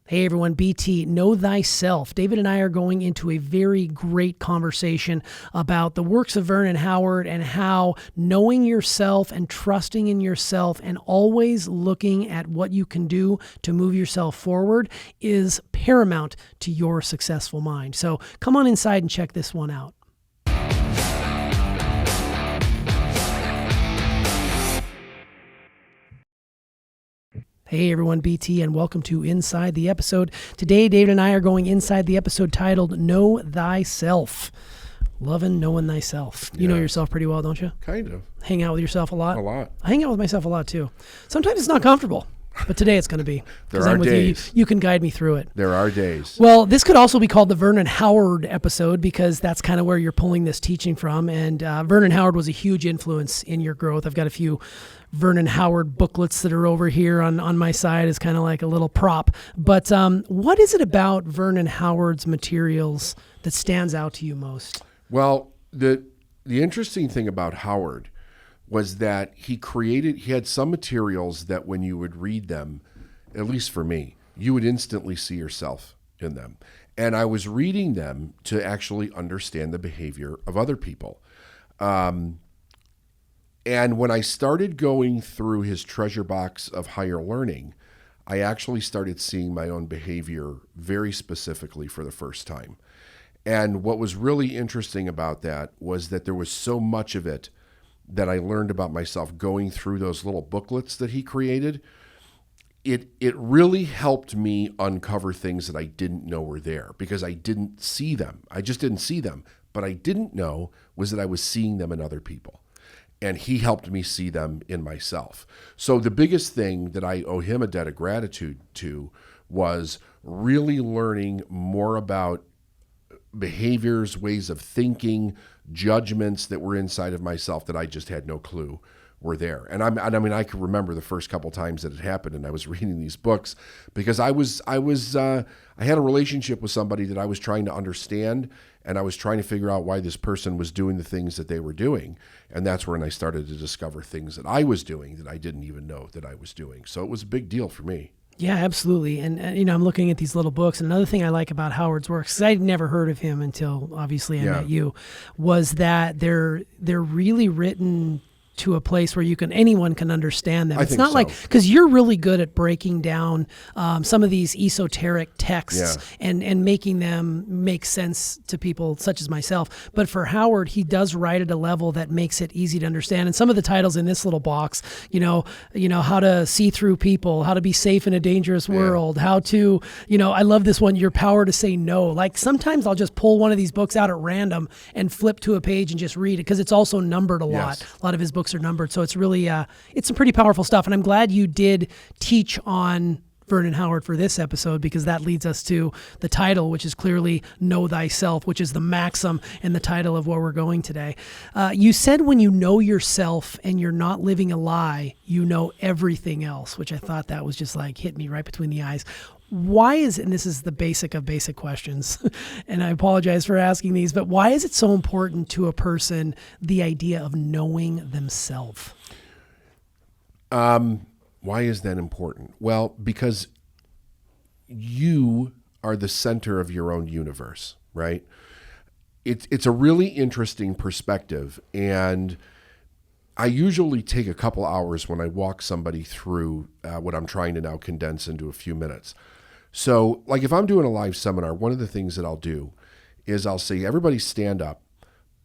Hey everyone, BT, know thyself. David and I are going into a very great conversation about the works of Vernon Howard and how knowing yourself and trusting in yourself and always looking at what you can do to move yourself forward is paramount to your successful mind. So come on inside and check this one out. Hey everyone, BT, and welcome to Inside the Episode. Today, David and I are going inside the episode titled Know Thyself. Loving knowing thyself. You know yourself pretty well, don't you? Kind of. Hang out with yourself a lot? A lot. I hang out with myself a lot too. Sometimes it's not comfortable, but today it's going to be. There are I'm with days. You can guide me through it. There are days. Well, this could also be called the Vernon Howard episode because that's kind of where you're pulling this teaching from. And Vernon Howard was a huge influence in your growth. I've got a few Vernon Howard booklets that are over here on my side as kind of like a little prop. But what is it about Vernon Howard's materials that stands out to you most? Well, the interesting thing about Howard was that he had some materials that when you would read them, at least for me, you would instantly see yourself in them. And I was reading them to actually understand the behavior of other people. And when I started going through his treasure box of higher learning, I actually started seeing my own behavior very specifically for the first time. And what was really interesting about that was that there was so much of it that I learned about myself going through those little booklets that he created. It really helped me uncover things that I didn't know were there because I didn't see them. I just didn't see them. But I didn't know was that I was seeing them in other people. And he helped me see them in myself. So the biggest thing that I owe him a debt of gratitude to was really learning more about behaviors, ways of thinking, judgments that were inside of myself that I just had no clue were there. And I mean, I can remember the first couple times that it happened, and I was reading these books because I had a relationship with somebody that I was trying to understand, and I was trying to figure out why this person was doing the things that they were doing. And that's when I started to discover things that I was doing that I didn't even know that I was doing. So it was a big deal for me. Yeah, absolutely. And I'm looking at these little books. And another thing I like about Howard's work, because I'd never heard of him until obviously I met you, was that they're really written to a place where anyone can understand them. It's not like, because you're really good at breaking down some of these esoteric texts and making them make sense to people such as myself. But for Howard, he does write at a level that makes it easy to understand. And some of the titles in this little box, how to see through people, how to be safe in a dangerous world, how to, I love this one, your power to say no. Like sometimes I'll just pull one of these books out at random and flip to a page and just read it because it's also numbered a lot. A lot of his books are numbered. So it's really, it's some pretty powerful stuff. And I'm glad you did teach on Vernon Howard for this episode because that leads us to the title, which is clearly Know Thyself, which is the maxim and the title of where we're going today. You said when you know yourself and you're not living a lie, you know everything else, which I thought that was just like hit me right between the eyes. Why is it, and this is the basic of basic questions, and I apologize for asking these, but why is it so important to a person, the idea of knowing themselves? Why is that important? Well, because you are the center of your own universe, right? It's a really interesting perspective, and I usually take a couple hours when I walk somebody through what I'm trying to now condense into a few minutes. So, like if I'm doing a live seminar, one of the things that I'll do is I'll say, everybody stand up,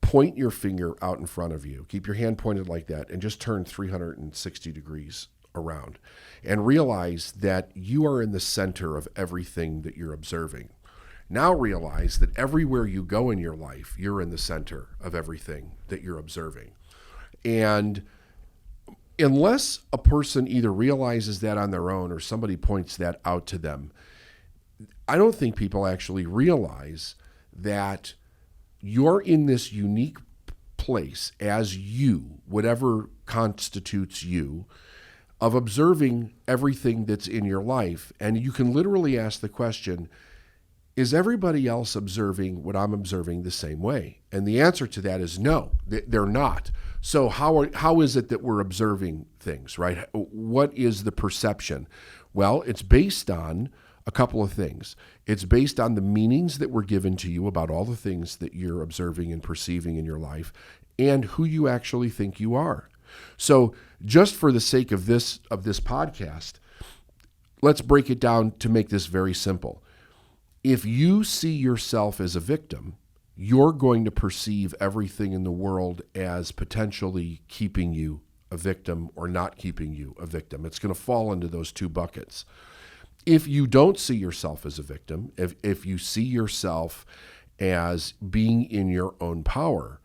point your finger out in front of you, keep your hand pointed like that, and just turn 360 degrees around and realize that you are in the center of everything that you're observing. Now realize that everywhere you go in your life, you're in the center of everything that you're observing. And unless a person either realizes that on their own or somebody points that out to them, I don't think people actually realize that you're in this unique place as you, whatever constitutes you, of observing everything that's in your life. And you can literally ask the question, is everybody else observing what I'm observing the same way? And the answer to that is no, they're not. So how is it that we're observing things, right? What is the perception? Well, it's based on a couple of things. It's based on the meanings that were given to you about all the things that you're observing and perceiving in your life and who you actually think you are. So just for the sake of this podcast, let's break it down to make this very simple. If you see yourself as a victim, you're going to perceive everything in the world as potentially keeping you a victim or not keeping you a victim. It's going to fall into those two buckets. If you don't see yourself as a victim, if you see yourself as being in your own power,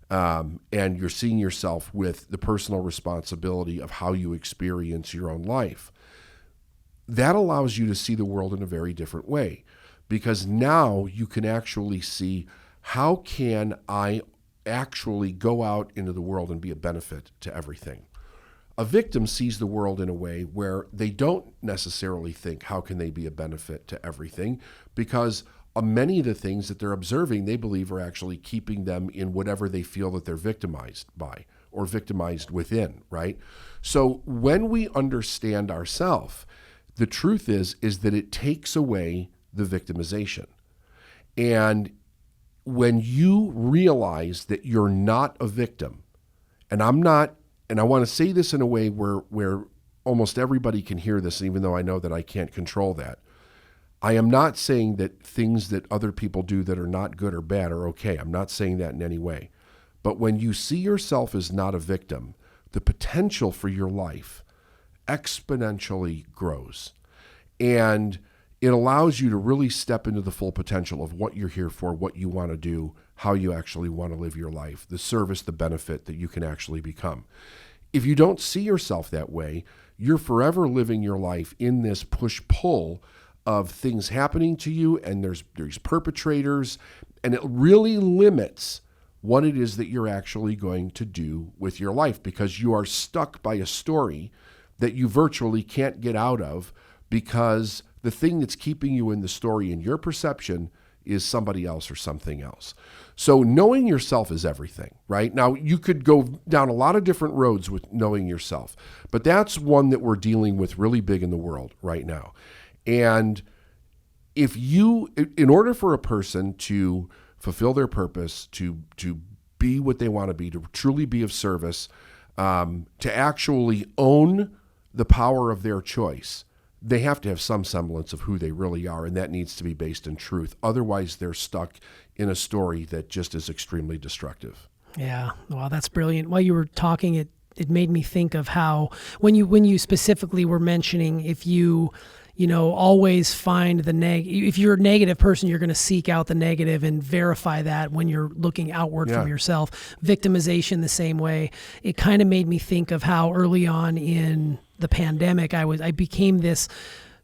and you're seeing yourself with the personal responsibility of how you experience your own life, that allows you to see the world in a very different way, because now you can actually see, how can I actually go out into the world and be a benefit to everything? A victim sees the world in a way where they don't necessarily think, how can they be a benefit to everything? Because many of the things that they're observing, they believe are actually keeping them in whatever they feel that they're victimized by or victimized within, right? So when we understand ourselves, the truth is that it takes away the victimization. And when you realize that you're not a victim, and I'm not, and I want to say this in a way where almost everybody can hear this, even though I know that I can't control that. I am not saying that things that other people do that are not good or bad are okay. I'm not saying that in any way. But when you see yourself as not a victim, the potential for your life exponentially grows. And it allows you to really step into the full potential of what you're here for, what you want to do, how you actually want to live your life, the service, the benefit that you can actually become. If you don't see yourself that way, you're forever living your life in this push-pull of things happening to you, and there's perpetrators, and it really limits what it is that you're actually going to do with your life, because you are stuck by a story that you virtually can't get out of, because the thing that's keeping you in the story in your perception is somebody else or something else. So knowing yourself is everything, right? Now, you could go down a lot of different roads with knowing yourself, but that's one that we're dealing with really big in the world right now. And in order for a person to fulfill their purpose, to be what they want to be, to truly be of service, to actually own the power of their choice, they have to have some semblance of who they really are, and that needs to be based in truth. Otherwise, they're stuck in a story that just is extremely destructive. Yeah, well, that's brilliant. While you were talking, it made me think of how when you specifically were mentioning, if you always find if you're a negative person, you're going to seek out the negative and verify that when you're looking outward from yourself. Victimization the same way. It kind of made me think of how early on in the pandemic, I became this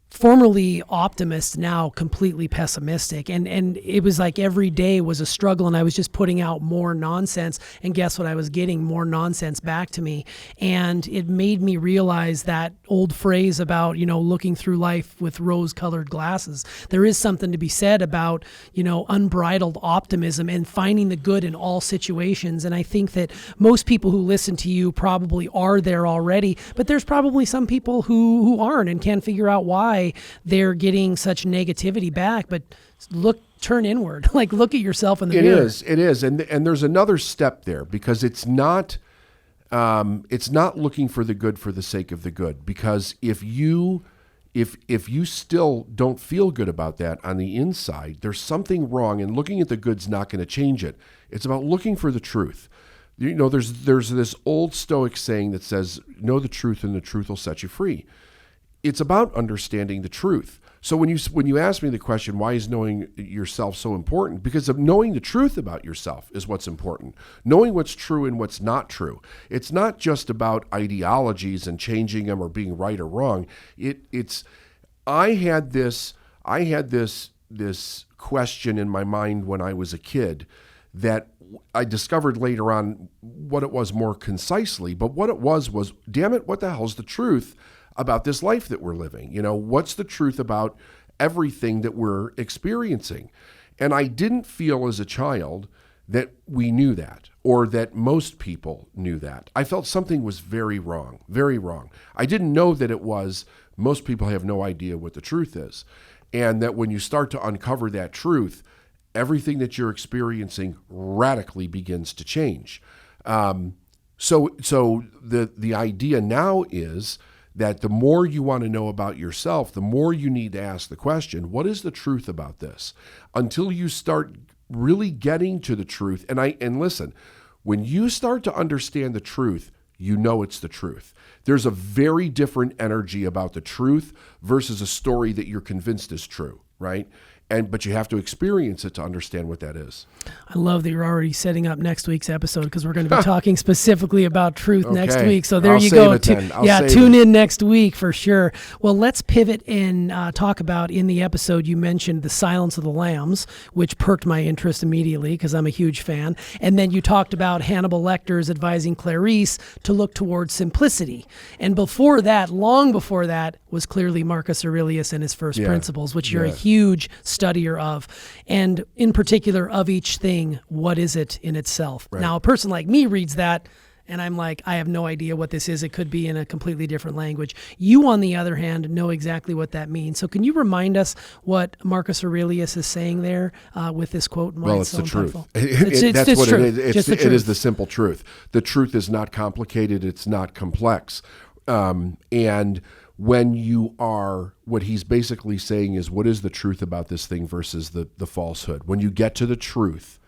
formerly optimist, now completely pessimistic. And it was like every day was a struggle, and I was just putting out more nonsense. And guess what? I was getting more nonsense back to me. And it made me realize that old phrase about, looking through life with rose-colored glasses. There is something to be said about, unbridled optimism and finding the good in all situations. And I think that most people who listen to you probably are there already, but there's probably some people who aren't and can't figure out why they're getting such negativity back. But turn inward, look at yourself in the mirror. It is. And there's another step there, because it's not looking for the good for the sake of the good. Because if you still don't feel good about that on the inside, there's something wrong, and looking at the good's not going to change it. It's about looking for the truth. There's this old Stoic saying that says, know the truth and the truth will set you free. It's about understanding the truth. So when you ask me the question, why is knowing yourself so important? Because of knowing the truth about yourself is what's important. Knowing what's true and what's not true. It's not just about ideologies and changing them or being right or wrong. I had this question in my mind when I was a kid that I discovered later on what it was more concisely. But what it was, damn it, what the hell's the truth about this life that we're living? What's the truth about everything that we're experiencing? And I didn't feel as a child that we knew that, or that most people knew that. I felt something was very wrong, very wrong. I didn't know that it was, most people have no idea what the truth is. And that when you start to uncover that truth, everything that you're experiencing radically begins to change. So the idea now is that the more you want to know about yourself, the more you need to ask the question, what is the truth about this? Until you start really getting to the truth. And listen, when you start to understand the truth, you know it's the truth. There's a very different energy about the truth versus a story that you're convinced is true, right? But you have to experience it to understand what that is. I love that you're already setting up next week's episode, because we're going to be talking specifically about truth next week. So there you go. Tune in next week for sure. Well, let's pivot and talk about, in the episode you mentioned The Silence of the Lambs, which perked my interest immediately because I'm a huge fan. And then you talked about Hannibal Lecter's advising Clarice to look towards simplicity. And before that, long before that, was clearly Marcus Aurelius and his first principles, which you're a huge studier of, and in particular of each thing, what is it in itself? Right. Now, a person like me reads that and I'm like, I have no idea what this is. It could be in a completely different language. You, on the other hand, know exactly what that means. So can you remind us what Marcus Aurelius is saying there with this quote? Well, it's the truth. That's what it is. It is the simple truth. The truth is not complicated. It's not complex. And when you are, what he's basically saying is, what is the truth about this thing versus the falsehood? When you get to the truth,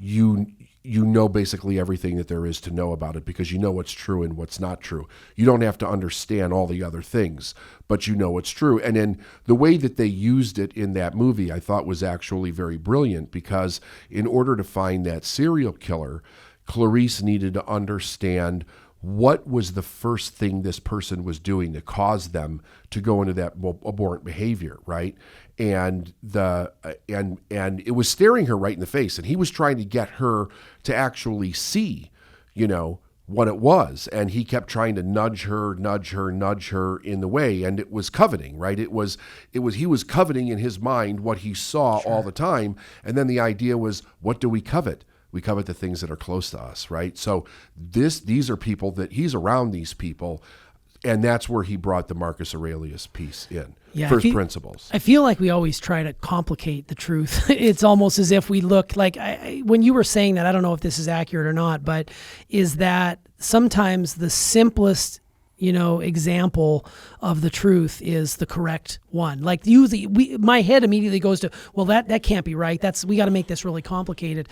you know basically everything that there is to know about it, because you know what's true and what's not true. You don't have to understand all the other things, but you know what's true. And then the way that they used it in that movie, I thought was actually very brilliant, because in order to find that serial killer, Clarice needed to understand what was the first thing this person was doing that caused them to go into that abhorrent behavior, right? And it was staring her right in the face, and he was trying to get her to actually see, what it was. And he kept trying to nudge her in the way, and it was coveting, right? He was coveting in his mind what he saw all the time. And then the idea was, what do we covet? We covet the things that are close to us, right? So these are people that he's around, these people, and that's where he brought the Marcus Aurelius piece in. First principles. I feel like we always try to complicate the truth. It's almost as if we look like, when you were saying that, I don't know if this is accurate or not, but is that sometimes the simplest example of the truth is the correct one. Like my head immediately goes to, well, that can't be right. We got to make this really complicated.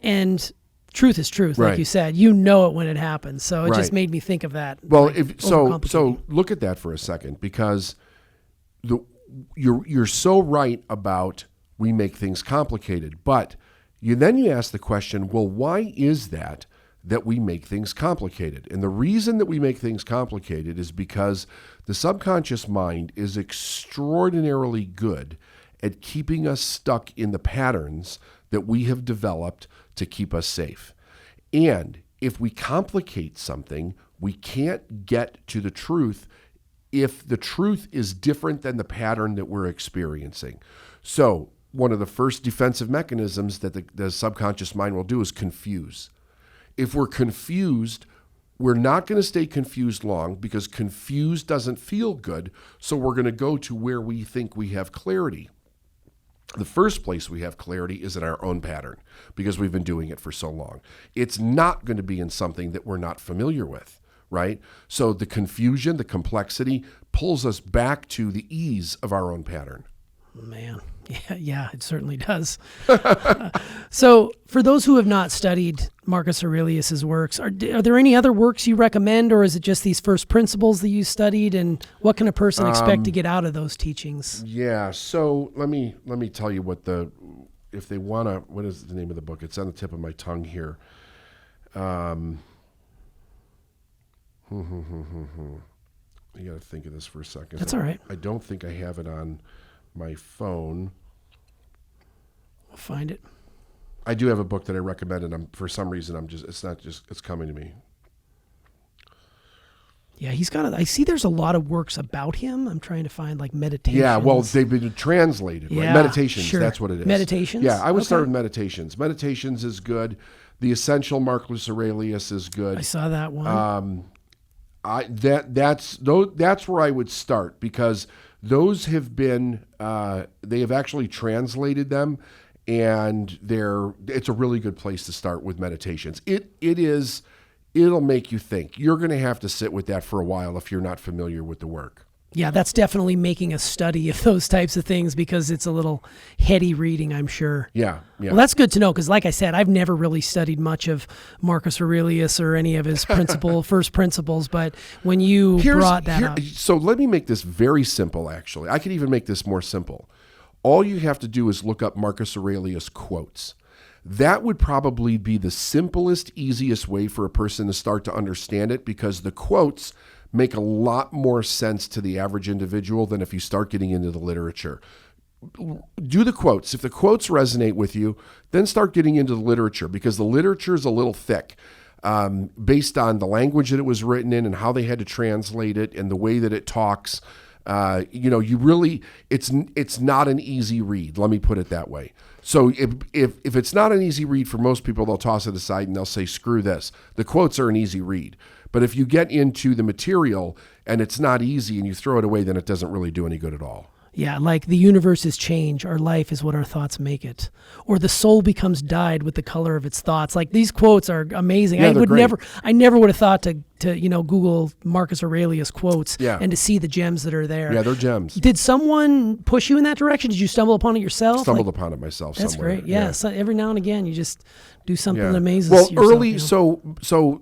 And truth is truth, like you said. You know it when it happens. So it just made me think of that. Well, so look at that for a second, because you're so right about we make things complicated. But then you ask the question, well, why is that we make things complicated? And the reason that we make things complicated is because the subconscious mind is extraordinarily good at keeping us stuck in the patterns that we have developed to keep us safe. And if we complicate something, we can't get to the truth if the truth is different than the pattern that we're experiencing. So one of the first defensive mechanisms that the subconscious mind will do is confuse. If we're confused, we're not going to stay confused long, because confused doesn't feel good. So we're going to go to where we think we have clarity. The first place we have clarity is in our own pattern, because we've been doing it for so long. It's not going to be in something that we're not familiar with, right? So the confusion, the complexity pulls us back to the ease of our own pattern. Man, yeah, it certainly does. So for those who have not studied Marcus Aurelius's works, are there any other works you recommend, or is it just these first principles that you studied? And what can a person expect to get out of those teachings? Yeah, so let me tell you what is the name of the book? It's on the tip of my tongue here. You got to think of this for a second. That's all right. I don't think I have it on my phone. We'll find it. I do have a book that I recommended. For some reason, it's coming to me. Yeah, I see there's a lot of works about him. I'm trying to find meditations. Yeah, well, they've been translated, right? Meditations, sure. That's what it is. Meditations? Yeah, I would start with Meditations. Meditations is good. The Essential Marcus Aurelius is good. I saw that one. That's where I would start, because those have been, they have actually translated them, and it's a really good place to start with meditations. It'll make you think. You're going to have to sit with that for a while if you're not familiar with the work. Yeah, that's definitely making a study of those types of things because it's a little heady reading, I'm sure. Yeah. Well, that's good to know because, like I said, I've never really studied much of Marcus Aurelius or any of his first principles. But when you brought that up, so let me make this very simple. Actually, I could even make this more simple. All you have to do is look up Marcus Aurelius quotes. That would probably be the simplest, easiest way for a person to start to understand it because the quotes make a lot more sense to the average individual than if you start getting into the literature. Do the quotes. If the quotes resonate with you, then start getting into the literature because the literature is a little thick based on the language that it was written in and how they had to translate it and the way that it talks. It's not an easy read. Let me put it that way. So if it's not an easy read for most people, they'll toss it aside and they'll say, screw this. The quotes are an easy read. But if you get into the material and it's not easy and you throw it away, then it doesn't really do any good at all. Yeah, like the universe is change. Our life is what our thoughts make it. Or the soul becomes dyed with the color of its thoughts. Like these quotes are amazing. Yeah, I never would have thought to Google Marcus Aurelius quotes and to see the gems that are there. Yeah, they're gems. Did someone push you in that direction? Did you stumble upon it yourself? Stumbled upon it myself. That's somewhere. great. Yeah. So every now and again you just do something that amazes well, yourself. early, so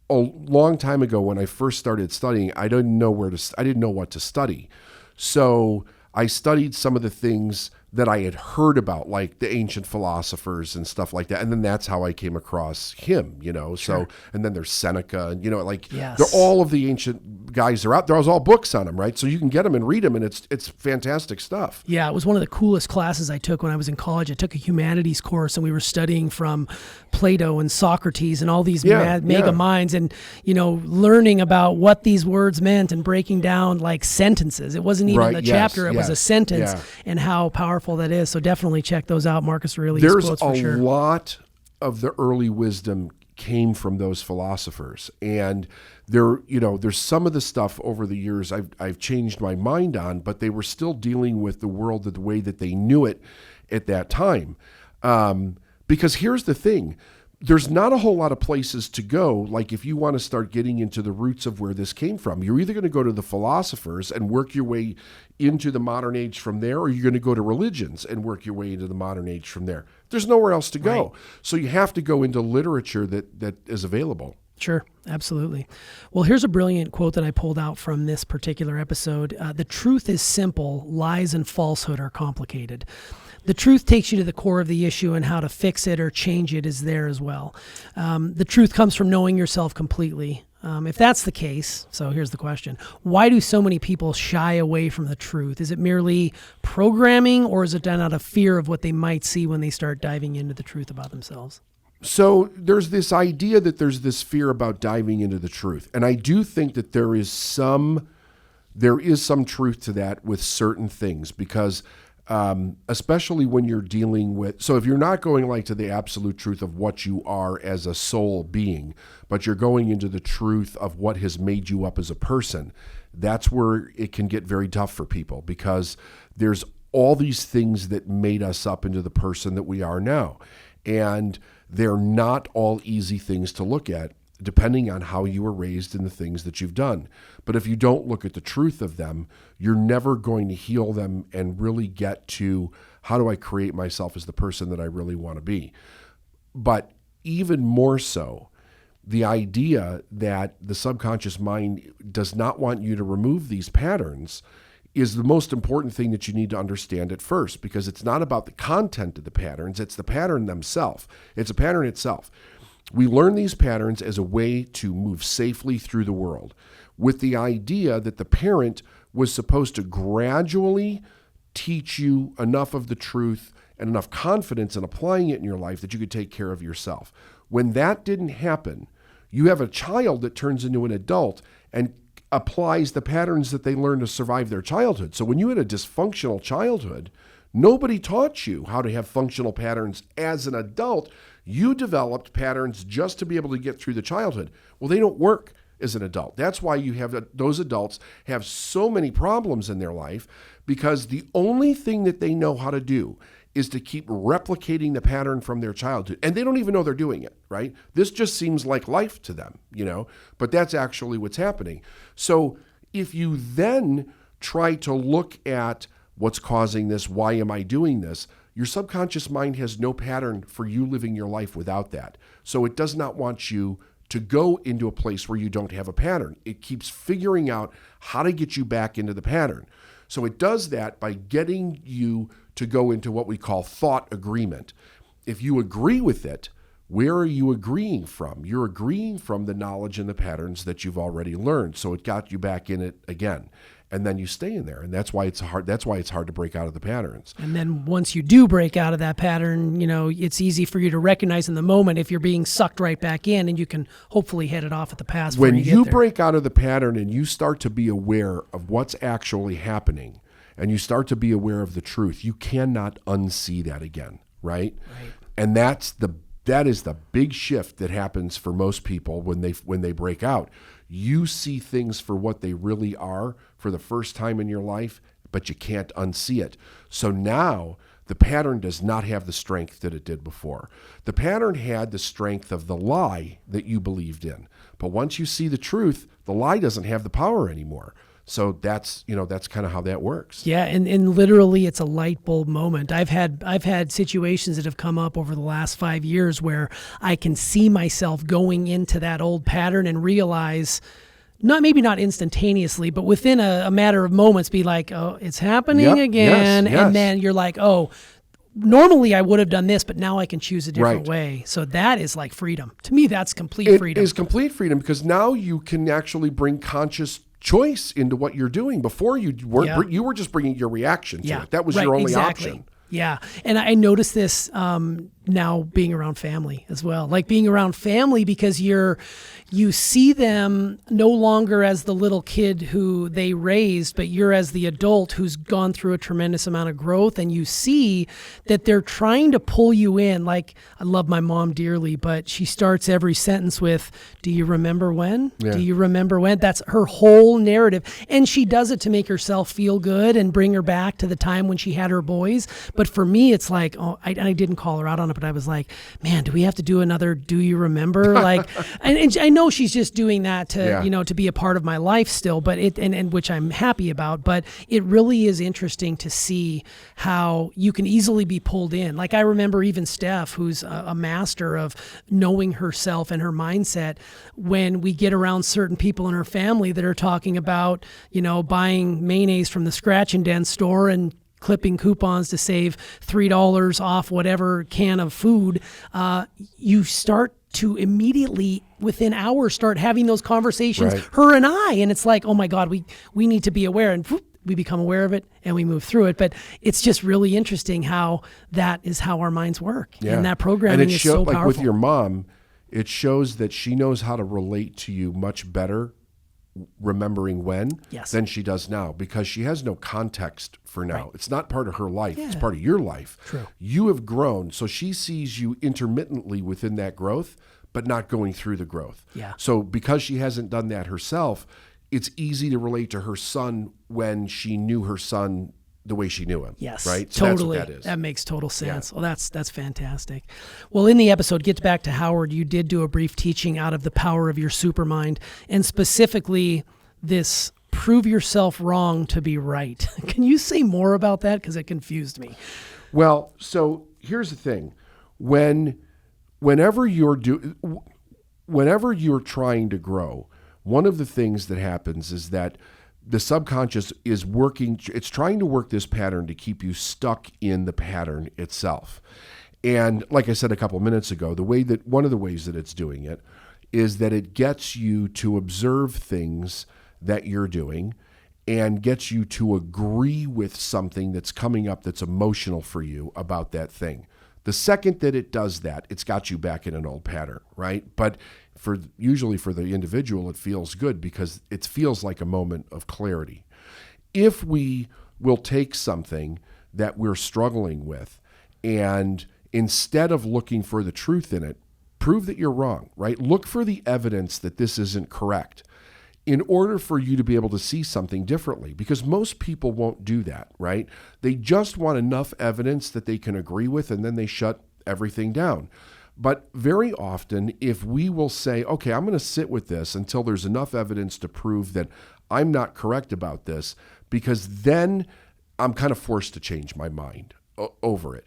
a long time ago when I first started studying, I didn't know what to study. So I studied some of the things that I had heard about, like the ancient philosophers and stuff like that. And then that's how I came across him, Sure. So, and then there's Seneca, and, they're all of the ancient guys are out there. There's all books on them, right? So you can get them and read them, and it's fantastic stuff. Yeah, it was one of the coolest classes I took when I was in college. I took a humanities course, and we were studying from Plato and Socrates and all these mega minds and, learning about what these words meant and breaking down like sentences. It wasn't even a chapter. It was a sentence and how powerful that is. So definitely check those out. Marcus Aurelius quotes for sure. There's a lot of the early wisdom came from those philosophers. And there's some of the stuff over the years I've changed my mind on, but they were still dealing with the world the way that they knew it at that time. Because here's the thing, there's not a whole lot of places to go. Like if you want to start getting into the roots of where this came from, you're either going to go to the philosophers and work your way into the modern age from there, or you're going to go to religions and work your way into the modern age from there. There's nowhere else to go. Right. So you have to go into literature that is available. Sure, absolutely. Well, here's a brilliant quote that I pulled out from this particular episode. The truth is simple, lies and falsehood are complicated. The truth takes you to the core of the issue, and how to fix it or change it is there as well. The truth comes from knowing yourself completely. If that's the case, so here's the question. Why do so many people shy away from the truth? Is it merely programming, or is it done out of fear of what they might see when they start diving into the truth about themselves? So there's this idea that there's this fear about diving into the truth. And I do think that there is some truth to that with certain things, because especially when you're dealing with, so if you're not going like to the absolute truth of what you are as a soul being, but you're going into the truth of what has made you up as a person, that's where it can get very tough for people, because there's all these things that made us up into the person that we are now. And they're not all easy things to look at, depending on how you were raised and the things that you've done. But if you don't look at the truth of them, you're never going to heal them and really get to, how do I create myself as the person that I really want to be? But even more so, the idea that the subconscious mind does not want you to remove these patterns is the most important thing that you need to understand at first, because it's not about the content of the patterns, it's the pattern themselves. It's a pattern itself. We learn these patterns as a way to move safely through the world, with the idea that the parent was supposed to gradually teach you enough of the truth and enough confidence in applying it in your life that you could take care of yourself. When that didn't happen, you have a child that turns into an adult and applies the patterns that they learned to survive their childhood. So when you had a dysfunctional childhood, nobody taught you how to have functional patterns as an adult. You developed patterns just to be able to get through the childhood. Well, they don't work. as an adult. That's why you have those adults have so many problems in their life, because the only thing that they know how to do is to keep replicating the pattern from their childhood. And they don't even know they're doing it, right? This just seems like life to them, but that's actually what's happening. So if you then try to look at what's causing this, why am I doing this? Your subconscious mind has no pattern for you living your life without that. So it does not want you to go into a place where you don't have a pattern. It keeps figuring out how to get you back into the pattern. So it does that by getting you to go into what we call thought agreement. If you agree with it, where are you agreeing from? You're agreeing from the knowledge and the patterns that you've already learned. So it got you back in it again. And then you stay in there. And that's why it's hard to break out of the patterns. And then once you do break out of that pattern, it's easy for you to recognize in the moment if you're being sucked right back in, and you can hopefully head it off at the pass. When you break out of the pattern and you start to be aware of what's actually happening, and you start to be aware of the truth, you cannot unsee that again, right? And that is the big shift that happens for most people when they break out. You see things for what they really are for the first time in your life, but you can't unsee it. So now the pattern does not have the strength that it did before. The pattern had the strength of the lie that you believed in. But once you see the truth, the lie doesn't have the power anymore. So that's kind of how that works. Yeah, and literally it's a light bulb moment. I've had situations that have come up over the last 5 years where I can see myself going into that old pattern and realize, maybe not instantaneously, but within a matter of moments, be like, oh, it's happening again. Yes. And then you're like, oh, normally I would have done this, but now I can choose a different way. So that is like freedom. To me, that's complete freedom. It is complete freedom, because now you can actually bring conscious choice into what you're doing. Before you were just bringing your reaction to it. That was your only option. Yeah. And I noticed this now being around family as well. Like being around family, because you see them no longer as the little kid who they raised, but you're as the adult who's gone through a tremendous amount of growth, and you see that they're trying to pull you in. Like, I love my mom dearly, but she starts every sentence with, do you remember when? Yeah. Do you remember when? That's her whole narrative. And she does it to make herself feel good and bring her back to the time when she had her boys. But for me, it's like, I didn't call her out on it, but I was like, man, do we have to do another do you remember? Like, and I know she's just doing that to, to be a part of my life still, but and which I'm happy about, but it really is interesting to see how you can easily be pulled in. Like, I remember even Steph, who's a master of knowing herself and her mindset, when we get around certain people in her family that are talking about, buying mayonnaise from the Scratch and Dent store and clipping coupons to save $3 off whatever can of food, you start to immediately, within hours, start having those conversations, her and I, and it's like, oh my God, we need to be aware, and we become aware of it and we move through it. But it's just really interesting how that is how our minds work, and that programming is so powerful. Like with your mom, it shows that she knows how to relate to you much better remembering when than she does now, because she has no context for now. It's not part of her life. It's part of your life. True. You have grown, so she sees you intermittently within that growth, but not going through the growth. Yeah. So because she hasn't done that herself, it's easy to relate to her son when she knew her son the way she knew him. Yes, right? So totally. That's what that is. That makes total sense. Yeah. Well, that's fantastic. Well, in the episode, Get Back to Howard, you did do a brief teaching out of the power of your supermind, and specifically this prove yourself wrong to be right. Can you say more about that? Because it confused me. Well, so here's the thing. Whenever you're trying to grow, one of the things that happens is that the subconscious is working, it's trying to work this pattern to keep you stuck in the pattern itself. And like I said a couple of minutes ago, one of the ways that it's doing it is that it gets you to observe things that you're doing and gets you to agree with something that's coming up that's emotional for you about that thing. The second that it does that, it's got you back in an old pattern, right? But usually for the individual, it feels good because it feels like a moment of clarity. If we will take something that we're struggling with and instead of looking for the truth in it, prove that you're wrong, right? Look for the evidence that this isn't correct. in order for you to be able to see something differently, because most people won't do that, right? They just want enough evidence that they can agree with, and then they shut everything down. But very often, if we will say, okay, I'm going to sit with this until there's enough evidence to prove that I'm not correct about this, because then I'm kind of forced to change my mind over it.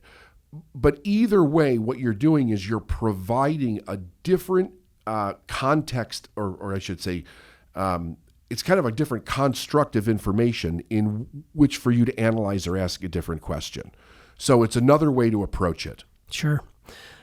But either way, what you're doing is you're providing a different context, or I should say, it's kind of a different construct of information in which for you to analyze or ask a different question. So it's another way to approach it. Sure.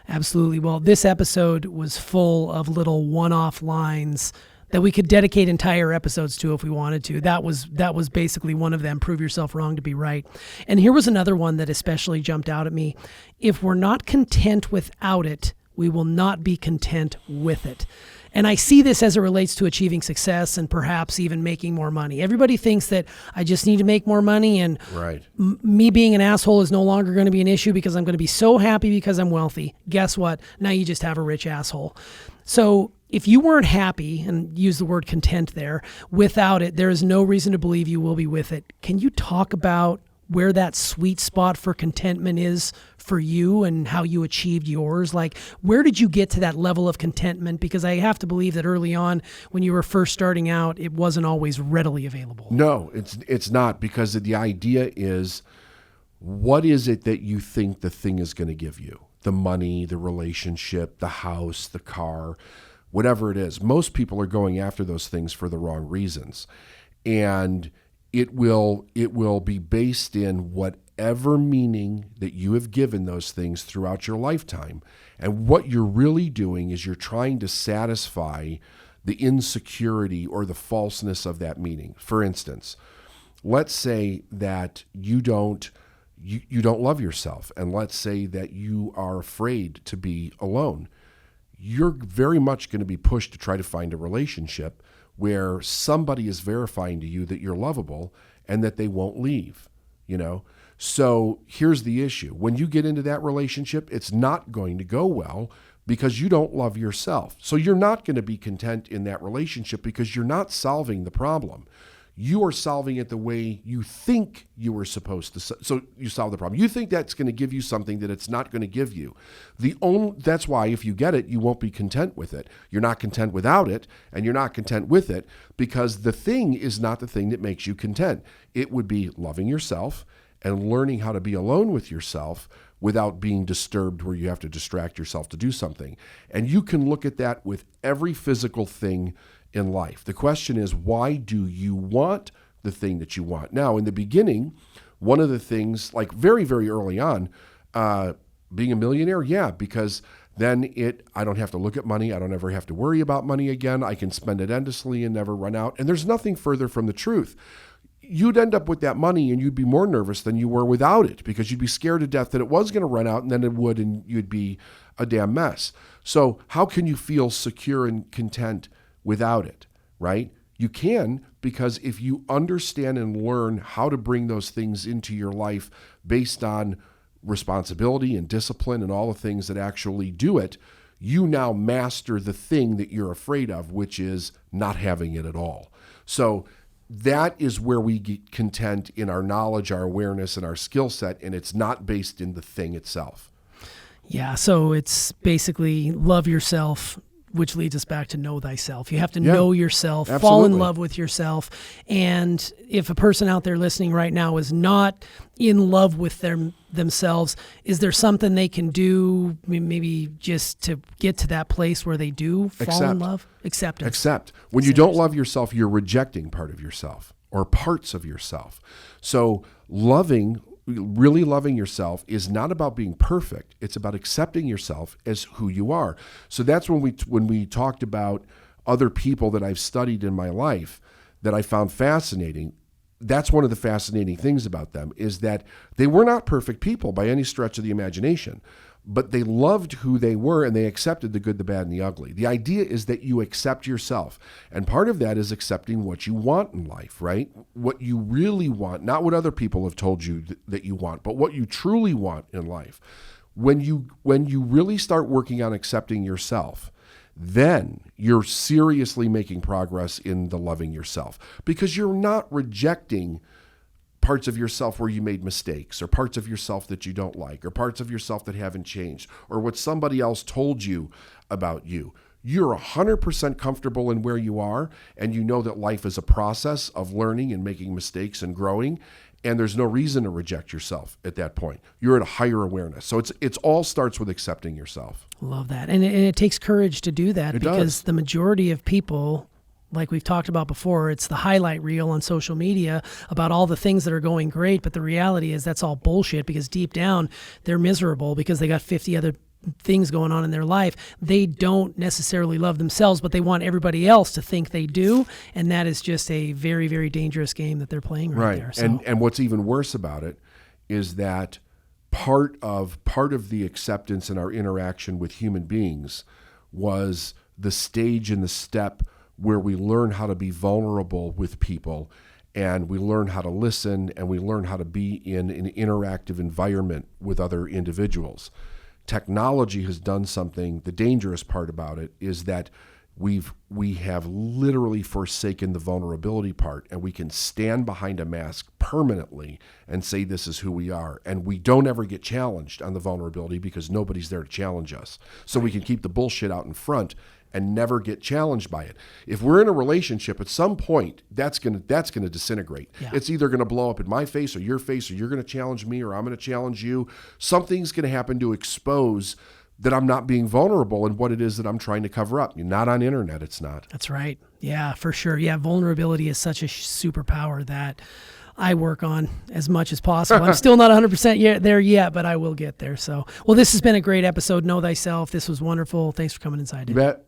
Absolutely. Well, this episode was full of little one-off lines that we could dedicate entire episodes to if we wanted to. That was basically one of them. Prove yourself wrong to be right. And here was another one that especially jumped out at me. If we're not content without it, we will not be content with it. And I see this as it relates to achieving success and perhaps even making more money. Everybody thinks that I just need to make more money, and right. Me being an asshole is no longer going to be an issue because I'm going to be so happy because I'm wealthy. Guess what? Now you just have a rich asshole. So if you weren't happy, and use the word content there, without it, there is no reason to believe you will be with it. Can you talk about where that sweet spot for contentment is for you and how you achieved yours? Like, where did you get to that level of contentment? Because I have to believe that early on when you were first starting out, it wasn't always readily available. No, it's not, because the idea is, what is it that you think the thing is going to give you? The money, the relationship, the house, the car, whatever it is. Most people are going after those things for the wrong reasons. And it will be based in whatever meaning that you have given those things throughout your lifetime. And what you're really doing is you're trying to satisfy the insecurity or the falseness of that meaning. For instance, let's say that you don't love yourself, and let's say that you are afraid to be alone. You're very much going to be pushed to try to find a relationship where somebody is verifying to you that you're lovable and that they won't leave, So here's the issue. When you get into that relationship, it's not going to go well because you don't love yourself. So you're not going to be content in that relationship because you're not solving the problem. You are solving it the way you think you were supposed to. So you solve the problem. You think that's going to give you something that it's not going to give you. That's why if you get it, you won't be content with it. You're not content without it, and you're not content with it because the thing is not the thing that makes you content. It would be loving yourself and learning how to be alone with yourself without being disturbed where you have to distract yourself to do something. And you can look at that with every physical thing in life. The question is, why do you want the thing that you want? Now, in the beginning, one of the things, like very, very early on, being a millionaire, yeah, because then I don't have to look at money. I don't ever have to worry about money again. I can spend it endlessly and never run out. And there's nothing further from the truth. You'd end up with that money and you'd be more nervous than you were without it because you'd be scared to death that it was going to run out and then it would, and you'd be a damn mess. So how can you feel secure and content without it, right? You can, because if you understand and learn how to bring those things into your life based on responsibility and discipline and all the things that actually do it, you now master the thing that you're afraid of, which is not having it at all. So that is where we get content in our knowledge, our awareness, and our skill set, and it's not based in the thing itself. Yeah, so it's basically love yourself, which leads us back to know thyself. You have to know yourself, Absolutely. Fall in love with yourself. And if a person out there listening right now is not in love with themselves, is there something they can do maybe just to get to that place where they do fall in love? Acceptance. Accept. When you don't love yourself, you're rejecting part of yourself or parts of yourself. So really loving yourself is not about being perfect. It's about accepting yourself as who you are. So that's when we talked about other people that I've studied in my life that I found fascinating. That's one of the fascinating things about them, is that they were not perfect people by any stretch of the imagination, but they loved who they were and they accepted the good, the bad, and the ugly. The idea is that you accept yourself. And part of that is accepting what you want in life, right? What you really want, not what other people have told you that you want, but what you truly want in life. When you really start working on accepting yourself, then you're seriously making progress in the loving yourself, because you're not rejecting parts of yourself where you made mistakes, or parts of yourself that you don't like, or parts of yourself that haven't changed, or what somebody else told you about you. You're 100% comfortable in where you are, and you know that life is a process of learning and making mistakes and growing, and there's no reason to reject yourself at that point. You're at a higher awareness. So it's all starts with accepting yourself. Love that. And it takes courage to do that, because the majority of people, like we've talked about before, it's the highlight reel on social media about all the things that are going great. But the reality is that's all bullshit, because deep down they're miserable because they got 50 other things going on in their life. They don't necessarily love themselves, but they want everybody else to think they do. And that is just a very, very dangerous game that they're playing right there. So. And what's even worse about it is that part of the acceptance in our interaction with human beings was the stage and the step where we learn how to be vulnerable with people, and we learn how to listen, and we learn how to be in an interactive environment with other individuals. Technology has done something. The dangerous part about it is that we have literally forsaken the vulnerability part, and we can stand behind a mask permanently and say this is who we are, and we don't ever get challenged on the vulnerability because nobody's there to challenge us. So we can keep the bullshit out in front and never get challenged by it. If we're in a relationship, at some point, that's gonna disintegrate. Yeah. It's either gonna blow up in my face or your face, or you're gonna challenge me or I'm gonna challenge you. Something's gonna happen to expose that I'm not being vulnerable in what it is that I'm trying to cover up. You're not on internet, it's not. That's right. Yeah, for sure. Yeah, vulnerability is such a superpower that I work on as much as possible. I'm still not 100% there yet, but I will get there. So, well, this has been a great episode. Know Thyself. This was wonderful. Thanks for coming inside. You bet.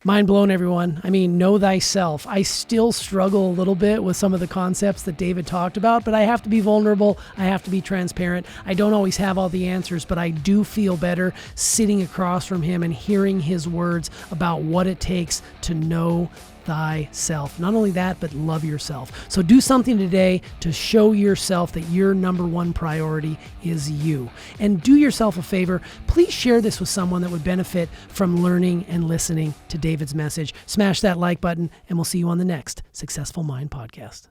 Mind blown, everyone. I mean, know thyself. I still struggle a little bit with some of the concepts that David talked about, but I have to be vulnerable. I have to be transparent. I don't always have all the answers, but I do feel better sitting across from him and hearing his words about what it takes to know thyself. Not only that, but love yourself. So do something today to show yourself that your number one priority is you. And do yourself a favor. Please share this with someone that would benefit from learning and listening to David's message. Smash that like button, and we'll see you on the next Successful Mind podcast.